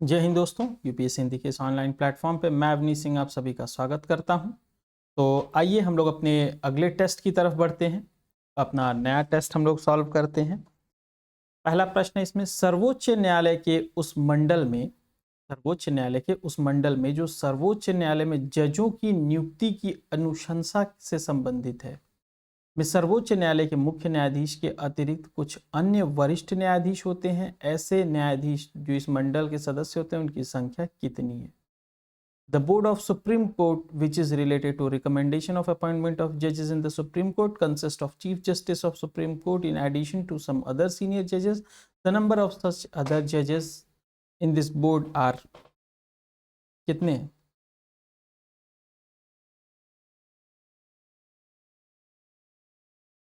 जय हिंद दोस्तों, यूपीएससी हिंदी के इस ऑनलाइन प्लेटफॉर्म पे मैं अवनीश सिंह आप सभी का स्वागत करता हूं। तो आइए हम लोग अपने अगले टेस्ट की तरफ बढ़ते हैं। अपना नया टेस्ट हम लोग सॉल्व करते हैं। पहला प्रश्न है इसमें, सर्वोच्च न्यायालय के उस मंडल में जो सर्वोच्च न्यायालय में जजों की नियुक्ति की अनुशंसा से संबंधित है, में सर्वोच्च न्यायालय के मुख्य न्यायाधीश के अतिरिक्त कुछ अन्य वरिष्ठ न्यायाधीश होते हैं। ऐसे न्यायाधीश जो इस मंडल के सदस्य होते हैं उनकी संख्या कितनी है? The Board of Supreme Court, which is related to recommendation of appointment of judges in the Supreme Court, consists of Chief Justice of Supreme Court in addition to some other senior judges. The number of such other judges in this board are कितने हैं?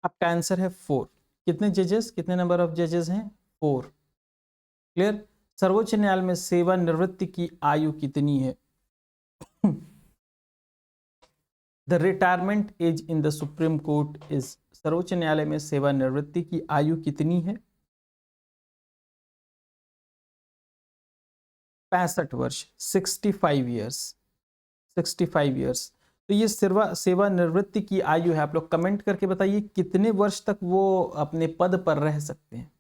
आपका answer है 4। कितने जजेस, कितने number of जजेस हैं? 4। Clear. सर्वोच्च न्यायालय में सेवानिवृत्ति की आयु कितनी है? The retirement age in the supreme court is, सर्वोच्च न्यायालय में सेवानिवृत्ति की आयु कितनी है? 65 वर्ष, 65 ईयर्स। 65 ईयर्स। तो ये सेवानिवृत्ति की आयु है। आप लोग कमेंट करके बताइए कितने वर्ष तक वो अपने पद पर रह सकते हैं?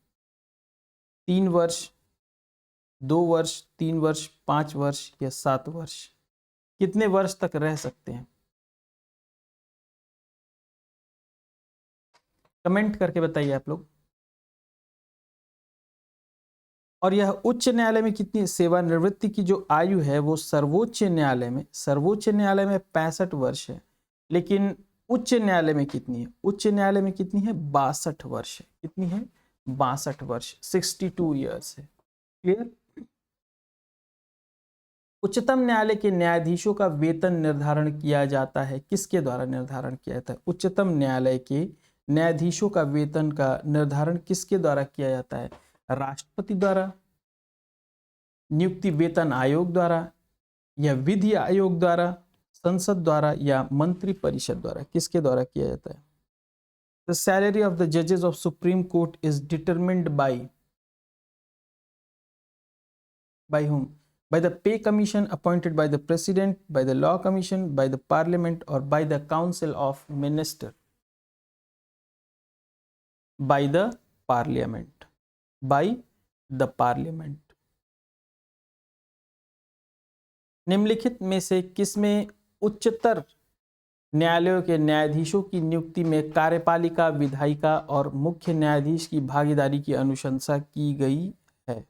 3 वर्ष, 2 वर्ष, 3 वर्ष, 5 वर्ष या 7 वर्ष? कितने वर्ष तक रह सकते हैं? कमेंट करके बताइए आप लोग। और यह उच्च न्यायालय में कितनी सेवानिवृत्ति की जो आयु है वो सर्वोच्च न्यायालय में 65 वर्ष है, लेकिन उच्च न्यायालय में कितनी है? उच्च न्यायालय में कितनी है? 62 वर्ष है। कितनी है? 62 वर्ष, 62 ईयर्स है। क्लियर। उच्चतम न्यायालय के न्यायाधीशों का वेतन निर्धारण किया जाता है, किसके द्वारा निर्धारण किया जाता है? उच्चतम न्यायालय के न्यायाधीशों का वेतन का निर्धारण किसके द्वारा किया जाता है? राष्ट्रपति द्वारा, नियुक्ति वेतन आयोग द्वारा, या विधि आयोग द्वारा, संसद द्वारा, या मंत्री परिषद द्वारा? किसके द्वारा किया जाता है? द सैलरी ऑफ द जजेस of supreme court is determined bye whom? By the pay commission appointed by the president, by the law commission, by the parliament, or by the council of minister? By the parliament. By the parliament. निम्नलिखित में से किसमें उच्चतर न्यायालयों के न्यायाधीशों की नियुक्ति में कार्यपालिका, विधायिका और मुख्य न्यायाधीश की भागीदारी की अनुशंसा की गई है?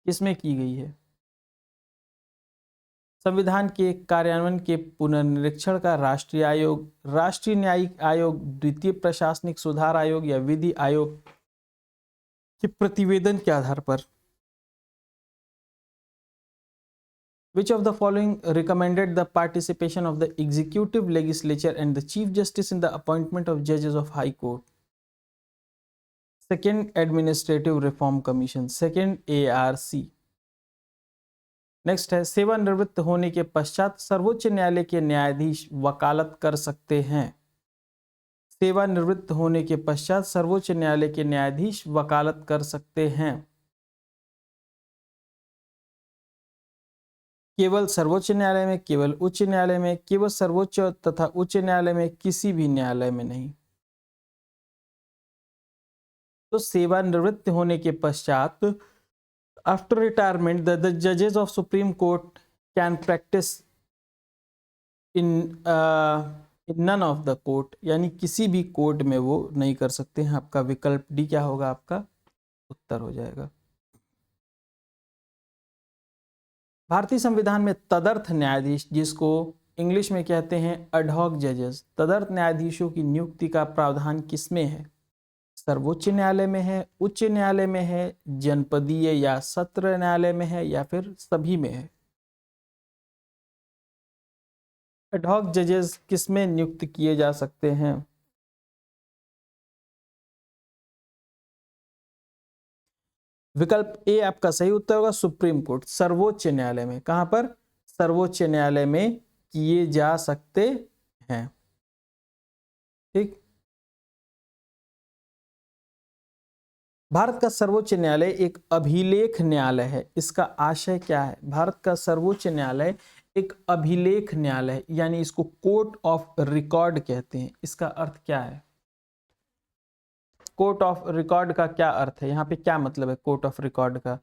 किसमें की गई है? संविधान के कार्यान्वयन के पुनर्निरीक्षण का राष्ट्रीय आयोग, राष्ट्रीय न्यायिक आयोग, द्वितीय प्रशासनिक सुधार आयोग, या विधि आयोग के प्रतिवेदन के आधार पर? Which of the following recommended the participation of the executive legislature and the chief justice in the appointment of judges of high court? Second Administrative Reform Commission, second ARC. Next है, सेवानिवृत्त होने के पश्चात सर्वोच्च न्यायालय के न्यायाधीश वकालत कर सकते हैं? सेवानिवृत्त होने के पश्चात सर्वोच्च न्यायालय के न्यायाधीश वकालत कर सकते हैं? केवल सर्वोच्च न्यायालय में, केवल उच्च न्यायालय में, केवल सर्वोच्च तथा उच्च न्यायालय में, किसी भी न्यायालय में नहीं? तो सेवानिवृत्त होने के पश्चात, आफ्टर रिटायरमेंट, द जजेस of supreme court can practise in none of the court, यानी किसी भी कोर्ट में वो नहीं कर सकते हैं। आपका विकल्प डी क्या होगा? आपका उत्तर हो जाएगा। भारतीय संविधान में तदर्थ न्यायाधीश, जिसको इंग्लिश में कहते हैं एडहॉक जजेस, तदर्थ न्यायाधीशों की नियुक्ति का प्रावधान किसमें है? सर्वोच्च न्यायालय में है, उच्च न्यायालय में है, जनपदीय या सत्र न्यायालय में है, या फिर सभी में है? एडहॉक जजेस किसमें नियुक्त किए जा सकते हैं? विकल्प ए आपका सही उत्तर होगा, सुप्रीम कोर्ट, सर्वोच्च न्यायालय में। कहां पर? सर्वोच्च न्यायालय में किए जा सकते हैं। ठीक। भारत का सर्वोच्च न्यायालय एक अभिलेख न्यायालय है। इसका आशय क्या है? भारत का सर्वोच्च न्यायालय एक अभिलेख न्यायालय है, यानी इसको कोर्ट ऑफ रिकॉर्ड कहते हैं। इसका अर्थ क्या है? कोर्ट ऑफ रिकॉर्ड का क्या अर्थ है? यहाँ पे क्या मतलब है कोर्ट ऑफ रिकॉर्ड का?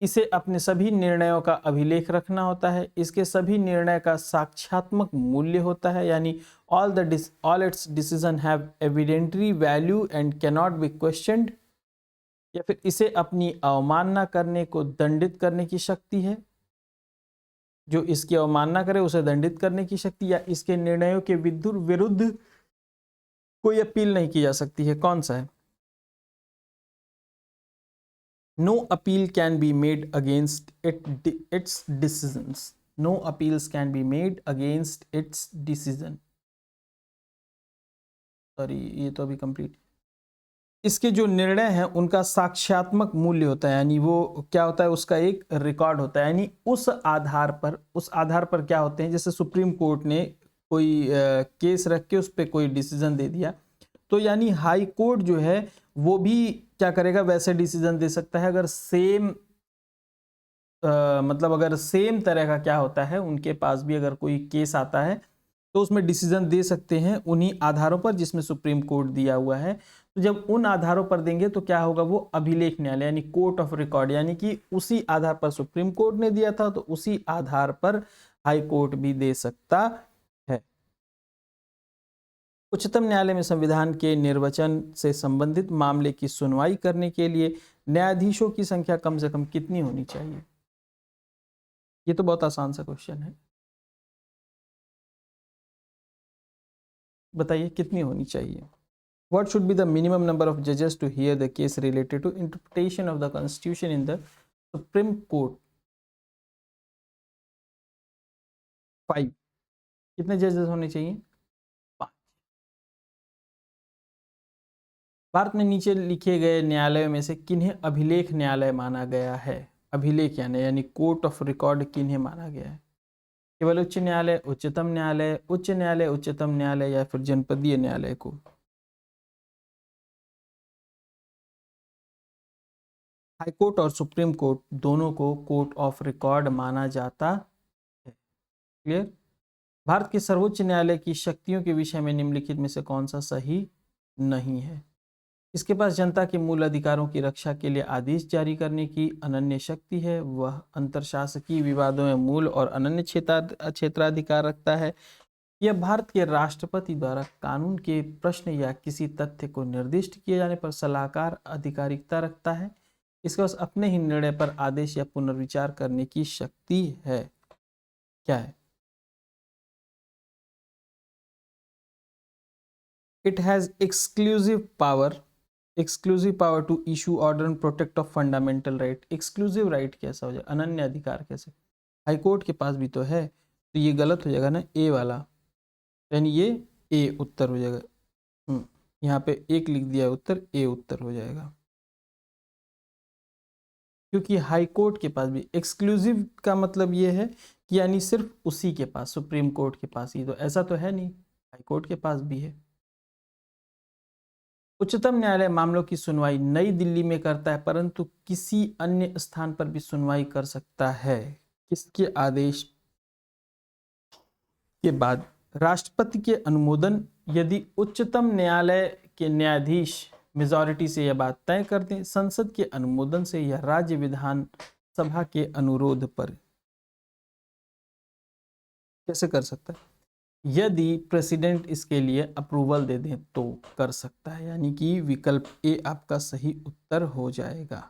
इसे अपने सभी निर्णयों का अभिलेख रखना होता है। इसके सभी निर्णय का साक्ष्यात्मक मूल्य होता है, यानी all its decision have evidentiary value and cannot be questioned. या फिर इसे अपनी अवमानना करने को दंडित करने की शक्ति है। जो इसकी अवमानना करे उसे दंडित करने की शक्ति, या इसके निर्णयों के विरुद्ध कोई अपील नहीं की जा सकती है। कौन सा है? No appeal can be made against its decisions. No appeals can be made against its decision. Sorry, ये तो अभी कंप्लीट। इसके जो निर्णय हैं उनका साक्ष्यात्मक मूल्य होता है, यानी वो क्या होता है, उसका एक रिकॉर्ड होता है। यानी उस आधार पर क्या होते हैं, जैसे सुप्रीम कोर्ट ने कोई केस रख के उस पर कोई डिसीजन दे दिया, तो यानी हाई कोर्ट जो है वो भी क्या करेगा, वैसे डिसीजन दे सकता है। अगर सेम मतलब अगर सेम तरह का क्या होता है, उनके पास भी अगर कोई केस आता है तो उसमें डिसीजन दे सकते हैं उन्हीं आधारों पर जिसमें सुप्रीम कोर्ट दिया हुआ है। तो जब उन आधारों पर देंगे तो क्या होगा, वो अभिलेख न्यायालय यानी कोर्ट ऑफ रिकॉर्ड, यानी कि उसी आधार पर सुप्रीम कोर्ट ने दिया था तो उसी आधार पर हाई कोर्ट भी दे सकता है। उच्चतम न्यायालय में संविधान के निर्वचन से संबंधित मामले की सुनवाई करने के लिए न्यायाधीशों की संख्या कम से कम कितनी होनी चाहिए? ये तो बहुत आसान सा क्वेश्चन है, बताइए कितनी होनी चाहिए? What should be the minimum number of judges to hear the case related to interpretation of the Constitution in the Supreme Court? 5। कितने जजेस होने चाहिए? 5। भारत में नीचे लिखे गए न्यायालयों में से किन्हें अभिलेख न्यायालय माना गया है? अभिलेख यानी कोर्ट ऑफ रिकॉर्ड किन्हें माना गया है? केवल उच्च न्यायालय, उच्चतम न्यायालय, उच्च न्यायालय, उच्चतम न्यायालय, या फिर जनपदीय न्यायालय को? हाई कोर्ट और सुप्रीम कोर्ट दोनों को कोर्ट ऑफ रिकॉर्ड माना जाता है। क्लियर? भारत के सर्वोच्च न्यायालय की शक्तियों के विषय में निम्नलिखित में से कौन सा सही नहीं है? इसके पास जनता के मूल अधिकारों की रक्षा के लिए आदेश जारी करने की अनन्य शक्ति है। वह अंतरशासकीय विवादों में मूल और अनन्य क्षेत्राधिकार रखता है। यह भारत के राष्ट्रपति द्वारा कानून के प्रश्न या किसी तथ्य को निर्दिष्ट किए जाने पर सलाहकार अधिकारिकता रखता है। इसके पास अपने ही निर्णय पर आदेश या पुनर्विचार करने की शक्ति है। क्या है? It has exclusive power to issue order and protect of fundamental right। exclusive right कैसा हो जाए, अनन्य अधिकार कैसे? हाई कोर्ट के पास भी तो है, तो ये गलत हो जाएगा ना, ए वाला, यानी ये ए उत्तर हो जाएगा। यहाँ पे एक लिख दिया उत्तर, ए उत्तर हो जाएगा, क्योंकि हाई कोर्ट के पास भी एक्सक्लूसिव का मतलब ये है कि यानी सिर्फ उसी के पास, सुप्रीम कोर्ट के पास ही, तो ऐसा तो है नहीं, हाई कोर्ट के पास भी है। उच्चतम न्यायालय मामलों की सुनवाई नई दिल्ली में करता है, परंतु किसी अन्य स्थान पर भी सुनवाई कर सकता है। किसके आदेश के बाद? राष्ट्रपति के अनुमोदन, यदि उच्चतम न्यायालय के न्यायाधीश मेजॉरिटी से यह बात तय कर दें, संसद के अनुमोदन से, या राज्य विधान सभा के अनुरोध पर। कैसे कर सकता है? यदि प्रेसिडेंट इसके लिए अप्रूवल दे दें तो कर सकता है, यानी कि विकल्प ए आपका सही उत्तर हो जाएगा।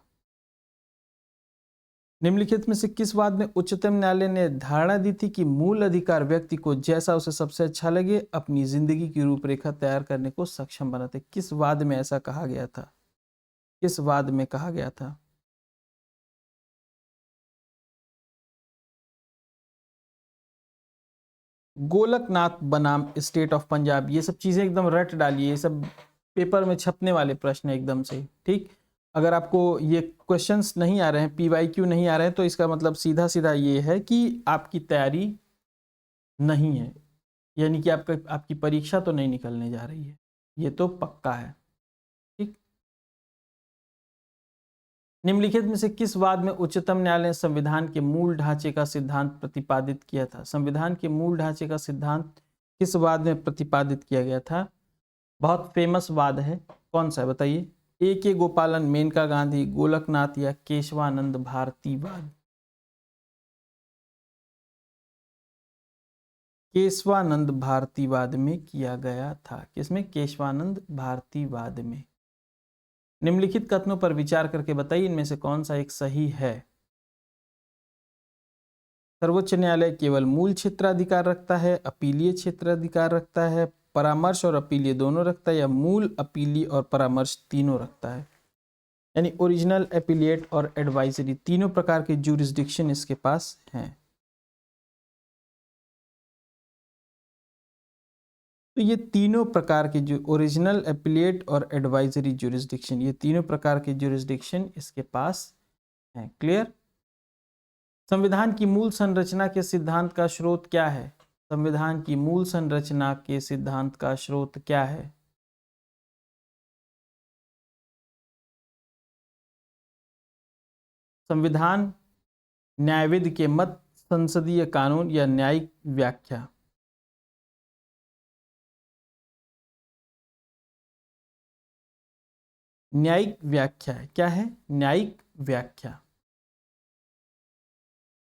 निम्नलिखित में से किस वाद में उच्चतम न्यायालय ने धारणा दी थी कि मूल अधिकार व्यक्ति को जैसा उसे सबसे अच्छा लगे अपनी जिंदगी की रूपरेखा तैयार करने को सक्षम बनाते? किस वाद में ऐसा कहा गया था? किस वाद में कहा गया था? गोलकनाथ बनाम स्टेट ऑफ पंजाब। ये सब चीजें एकदम रट डालिए, ये सब पेपर में छपने वाले प्रश्न है एकदम से, ठीक? अगर आपको ये क्वेश्चंस नहीं आ रहे हैं, PYQ नहीं आ रहे हैं, तो इसका मतलब सीधा सीधा ये है कि आपकी तैयारी नहीं है, यानी कि आपकी परीक्षा तो नहीं निकलने जा रही है, ये तो पक्का है। ठीक। निम्नलिखित में से किस वाद में उच्चतम न्यायालय ने संविधान के मूल ढांचे का सिद्धांत प्रतिपादित किया था? संविधान के मूल ढांचे का सिद्धांत किस वाद में प्रतिपादित किया गया था? बहुत फेमस वाद है, कौन सा है बताइए? ए के गोपालन, मेनका गांधी, गोलकनाथ या केशवानंद भारती वाद? केशवानंद भारतीवाद में किया गया था। किसमें? केशवानंद भारतीवाद में। निम्नलिखित कथनों पर विचार करके बताइए इनमें से कौन सा एक सही है? सर्वोच्च न्यायालय केवल मूल क्षेत्राधिकार रखता है, अपीलीय क्षेत्राधिकार रखता है, परामर्श और अपीलीय दोनों रखता है, या मूल, अपीलीय और परामर्श तीनों रखता है? यानी ओरिजिनल, अपीलिएट और एडवाइजरी तीनों प्रकार के ज्यूरिसडिक्शन इसके पास हैं। तो ये तीनों प्रकार के जो ओरिजिनल, अपीलिएट और एडवाइजरी ज्यूरिसडिक्शन, ये तीनों प्रकार के ज्यूरिसडिक्शन इसके पास हैं। क्लियर? संविधान की मूल संरचना के सिद्धांत का स्रोत क्या है? संविधान की मूल संरचना के सिद्धांत का स्रोत क्या है? संविधान, न्यायविद के मत, संसदीय कानून या न्यायिक व्याख्या? न्यायिक व्याख्या है। क्या है? न्यायिक व्याख्या।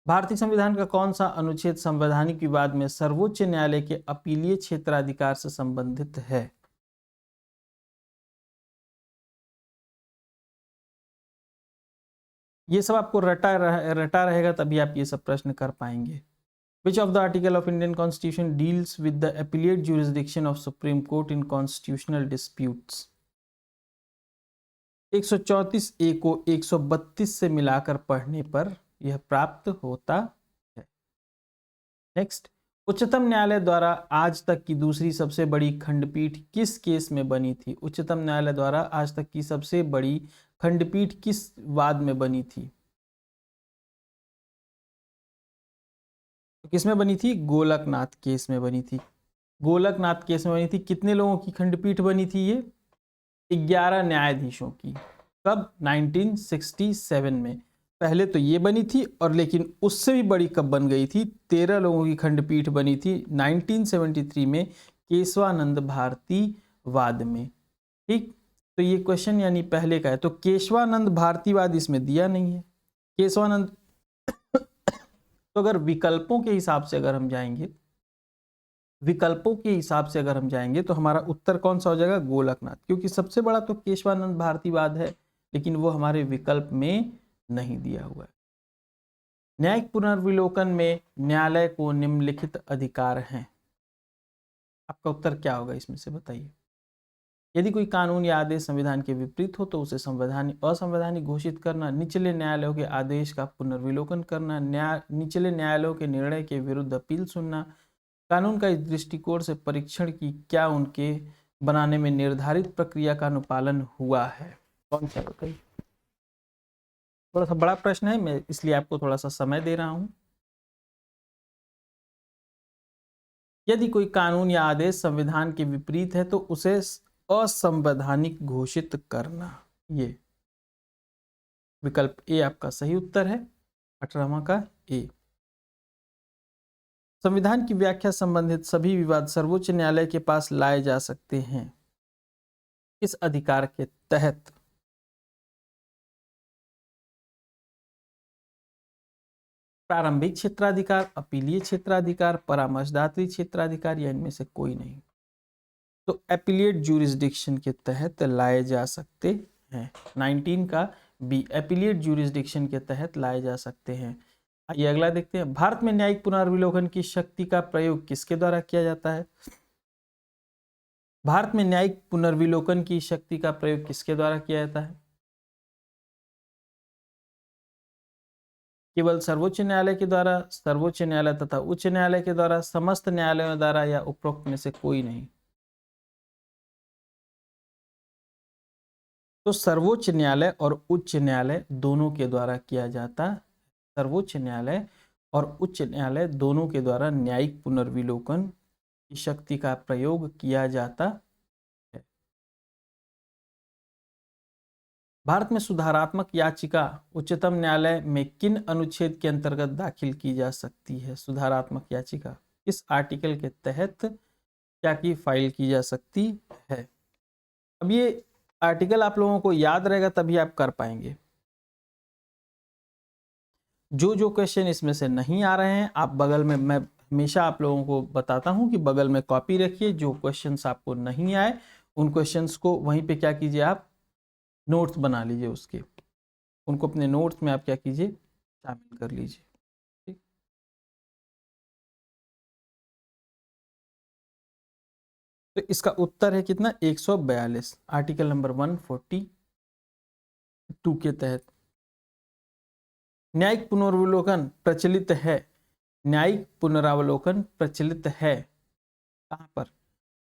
भारतीय संविधान का कौन सा अनुच्छेद संवैधानिक विवाद में सर्वोच्च न्यायालय के अपीलीय क्षेत्राधिकार से संबंधित है? ये सब आपको रटा रहेगा तभी आप ये सब प्रश्न कर पाएंगे। Which of the article of Indian Constitution deals with the appellate jurisdiction of Supreme Court in constitutional disputes? 134 ए को 132 से मिलाकर पढ़ने पर यह प्राप्त होता है। नेक्स्ट, उच्चतम न्यायालय द्वारा आज तक की दूसरी सबसे बड़ी खंडपीठ किस केस में बनी थी? उच्चतम न्यायालय द्वारा आज तक की सबसे बड़ी खंडपीठ किस वाद में बनी थी? किसमें बनी थी? गोलकनाथ केस में बनी थी। गोलकनाथ केस में बनी थी। कितने लोगों की खंडपीठ बनी थी ये? 11 न्यायाधीशों की। कब? 1967 में। पहले तो ये बनी थी, और लेकिन उससे भी बड़ी कब बन गई थी? 13 लोगों की खंडपीठ बनी थी 1973 में, केशवानंद भारती वाद में। ठीक, तो ये क्वेश्चन यानी पहले का है, तो केशवानंद भारतीवाद इसमें दिया नहीं है। केशवानंद तो अगर विकल्पों के हिसाब से अगर हम जाएंगे, विकल्पों के हिसाब से अगर हम जाएंगे तो हमारा उत्तर कौन सा हो जाएगा? गोलकनाथ, क्योंकि सबसे बड़ा तो केशवानंद भारतीवाद है, लेकिन वो हमारे विकल्प में नहीं दिया हुआ है। न्यायिक पुनर्विलोकन में न्यायालय को निम्नलिखित अधिकार हैं। आपका उत्तर क्या होगा इसमें से बताइए? यदि कोई कानून या आदेश संविधान के विपरीत हो तो उसे संवैधानिक असंवैधानिक घोषित करना, निचले न्यायालयों के आदेश का पुनर्विलोकन करना, निचले न्यायालयों के निर्णय के विरुद्ध अपील सुनना, कानून का इस दृष्टिकोण से परीक्षण की क्या उनके बनाने में निर्धारित प्रक्रिया का अनुपालन हुआ है? कौन सा बताइए? थोड़ा सा बड़ा प्रश्न है, मैं इसलिए आपको थोड़ा सा समय दे रहा हूं। यदि कोई कानून या आदेश संविधान के विपरीत है तो उसे असंवैधानिक घोषित करना, ये विकल्प ए आपका सही उत्तर है, 18वां का ए। संविधान की व्याख्या संबंधित सभी विवाद सर्वोच्च न्यायालय के पास लाए जा सकते हैं किस अधिकार के तहत? प्रारंभिक क्षेत्राधिकार, अपीलीय क्षेत्राधिकार, परामर्शदात्री क्षेत्राधिकार, या इनमें से कोई नहीं? तो एपिलिएट ज्यूरिसडिक्शन के तहत लाए जा सकते हैं। 19 का बी, एपिलिएट ज्यूरिसडिक्शन के तहत लाए जा सकते हैं। ये अगला देखते हैं, भारत में न्यायिक पुनर्विलोकन की शक्ति का प्रयोग किसके द्वारा किया जाता है? भारत में न्यायिक पुनर्विलोकन की शक्ति का प्रयोग किसके द्वारा किया जाता है? केवल सर्वोच्च न्यायालय के द्वारा, सर्वोच्च न्यायालय तथा उच्च न्यायालय के द्वारा, समस्त न्यायालयों द्वारा, या उपरोक्त में से कोई नहीं? तो सर्वोच्च न्यायालय और उच्च न्यायालय दोनों के द्वारा किया जाता। सर्वोच्च न्यायालय और उच्च न्यायालय दोनों के द्वारा न्यायिक पुनर्विलोकन की शक्ति का प्रयोग किया जाता है। भारत में सुधारात्मक याचिका उच्चतम न्यायालय में किन अनुच्छेद के अंतर्गत दाखिल की जा सकती है? सुधारात्मक याचिका किस आर्टिकल के तहत क्या की फाइल की जा सकती है? अब ये आर्टिकल आप लोगों को याद रहेगा तभी आप कर पाएंगे। जो जो क्वेश्चन इसमें से नहीं आ रहे हैं आप बगल में, मैं हमेशा आप लोगों को बताता हूं कि बगल में कॉपी रखिए। जो क्वेश्चंस आपको नहीं आए उन क्वेश्चंस को वहीं पे क्या कीजिए, आप नोट्स बना लीजिए उसके, उनको अपने नोट्स में आप क्या कीजिए, शामिल कर लीजिए। ठीक, तो इसका उत्तर है कितना, 142, आर्टिकल नंबर 142 के तहत। न्यायिक पुनरावलोकन प्रचलित है, न्यायिक पुनरावलोकन प्रचलित है कहाँ पर?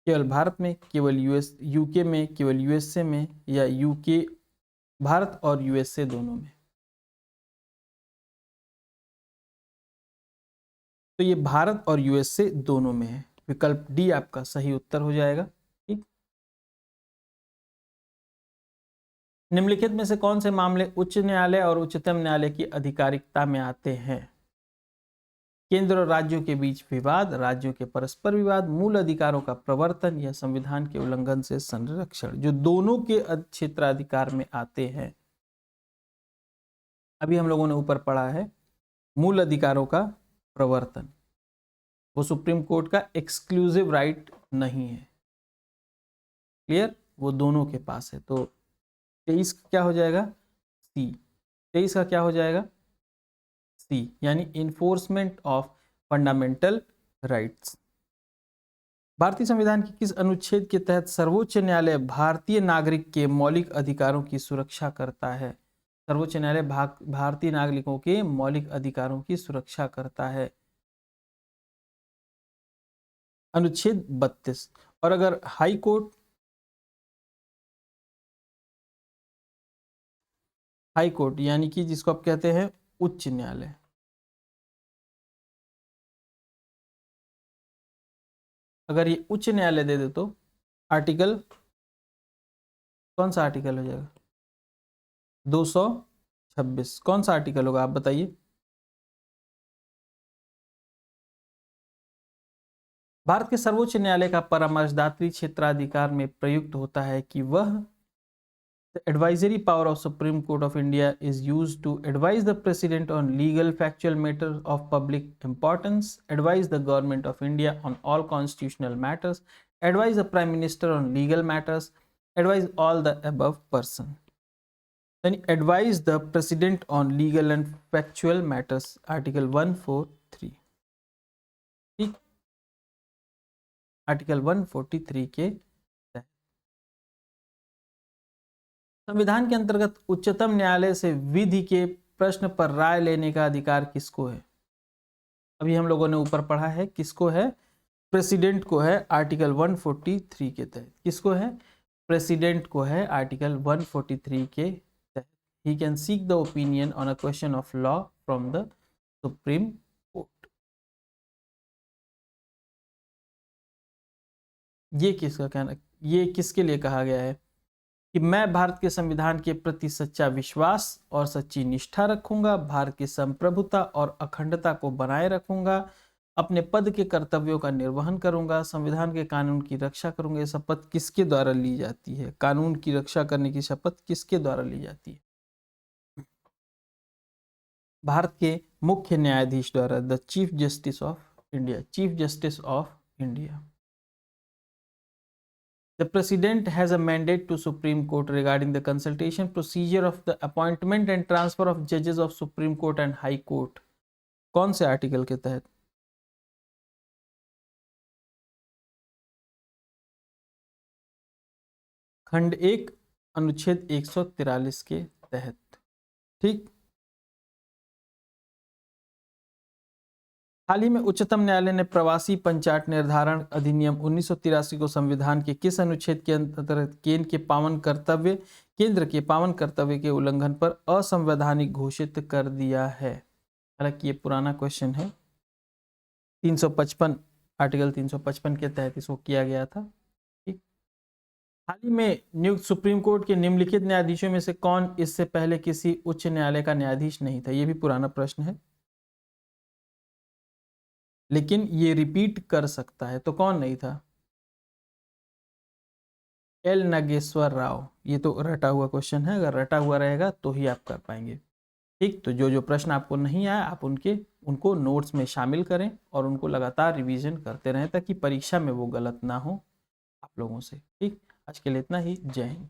केवल भारत में, केवल यूके में, केवल यूएसए में, या यूके, भारत और यूएसए दोनों में? तो ये भारत और यूएसए दोनों में है। विकल्प डी आपका सही उत्तर हो जाएगा। ठीक, निम्नलिखित में से कौन से मामले उच्च न्यायालय और उच्चतम न्यायालय की आधिकारिकता में आते हैं? केंद्र और राज्यों के बीच विवाद, राज्यों के परस्पर विवाद, मूल अधिकारों का प्रवर्तन या संविधान के उल्लंघन से संरक्षण, जो दोनों के क्षेत्राधिकार में आते हैं। अभी हम लोगों ने ऊपर पढ़ा है मूल अधिकारों का प्रवर्तन, वो सुप्रीम कोर्ट का एक्सक्लूसिव राइट नहीं है। क्लियर, वो दोनों के पास है। तो 23 का क्या हो जाएगा, सी। 23 का क्या हो जाएगा, सी, यानी इन्फोर्समेंट ऑफ फंडामेंटल राइट्स। भारतीय संविधान के किस अनुच्छेद के तहत सर्वोच्च न्यायालय भारतीय नागरिक के मौलिक अधिकारों की सुरक्षा करता है? सर्वोच्च न्यायालय भारतीय नागरिकों के मौलिक अधिकारों की सुरक्षा करता है, अनुच्छेद 32। और अगर हाई कोर्ट, हाई कोर्ट यानी कि जिसको आप कहते हैं उच्च न्यायालय, अगर ये उच्च न्यायालय दे दे तो आर्टिकल, कौन सा आर्टिकल हो जाएगा, 226। कौन सा आर्टिकल होगा आप बताइए? भारत के सर्वोच्च न्यायालय का परामर्शदात्री क्षेत्राधिकार में प्रयुक्त होता है कि वह, the advisory power of Supreme Court of India is used to advise the President on legal factual matters of public importance, advise the Government of India on all constitutional matters, advise the Prime Minister on legal matters, advise all the above person. Then advise the President on legal and factual matters, Article 143. ठीक, article 143 के तहत। संविधान के अंतर्गत उच्चतम न्यायालय से विधि के प्रश्न पर राय लेने का अधिकार किसको है? अभी हम लोगों ने ऊपर पढ़ा है, किसको है, प्रेसिडेंट को है, आर्टिकल 143 के तहत। किसको है, प्रेसिडेंट को है, आर्टिकल 143 के तहत। He can seek the opinion on a question of law from the supreme court. ये किसका कहना, ये किसके लिए कहा गया है कि मैं भारत के संविधान के प्रति सच्चा विश्वास और सच्ची निष्ठा रखूंगा, भारत की संप्रभुता और अखंडता को बनाए रखूंगा, अपने पद के कर्तव्यों का निर्वहन करूंगा, संविधान के कानून की रक्षा करूंगा। ये शपथ किसके द्वारा ली जाती है? कानून की रक्षा करने की शपथ किसके द्वारा ली जाती है? भारत के मुख्य न्यायाधीश द्वारा, the chief justice of India, chief justice of India. The President has a mandate to Supreme Court regarding the consultation procedure of the appointment and transfer of judges of Supreme Court and High Court. कौन से article के तहत? खंड 1 अनुच्छेद 143 के तहत। ठीक, हाल ही में उच्चतम न्यायालय ने प्रवासी पंचायत निर्धारण अधिनियम 1983 को संविधान के किस अनुच्छेद के अंतर्गत केंद्र के पावन कर्तव्य के उल्लंघन पर असंवैधानिक घोषित कर दिया है? हालांकि ये पुराना क्वेश्चन है, 355, आर्टिकल 355 के तहत इसको किया गया था। ठीक, हाल ही में नियुक्त सुप्रीम कोर्ट के निम्नलिखित न्यायाधीशों में से कौन इससे पहले किसी उच्च न्यायालय का न्यायाधीश नहीं था? ये भी पुराना प्रश्न है, लेकिन ये रिपीट कर सकता है। तो कौन नहीं था? एल नागेश्वर राव। ये तो रटा हुआ क्वेश्चन है, अगर रटा हुआ रहेगा तो ही आप कर पाएंगे। ठीक, तो जो जो प्रश्न आपको नहीं आया आप उनको नोट्स में शामिल करें और उनको लगातार रिवीजन करते रहें ताकि परीक्षा में वो गलत ना हो आप लोगों से। ठीक, आज के लिए इतना ही। जय हिंद।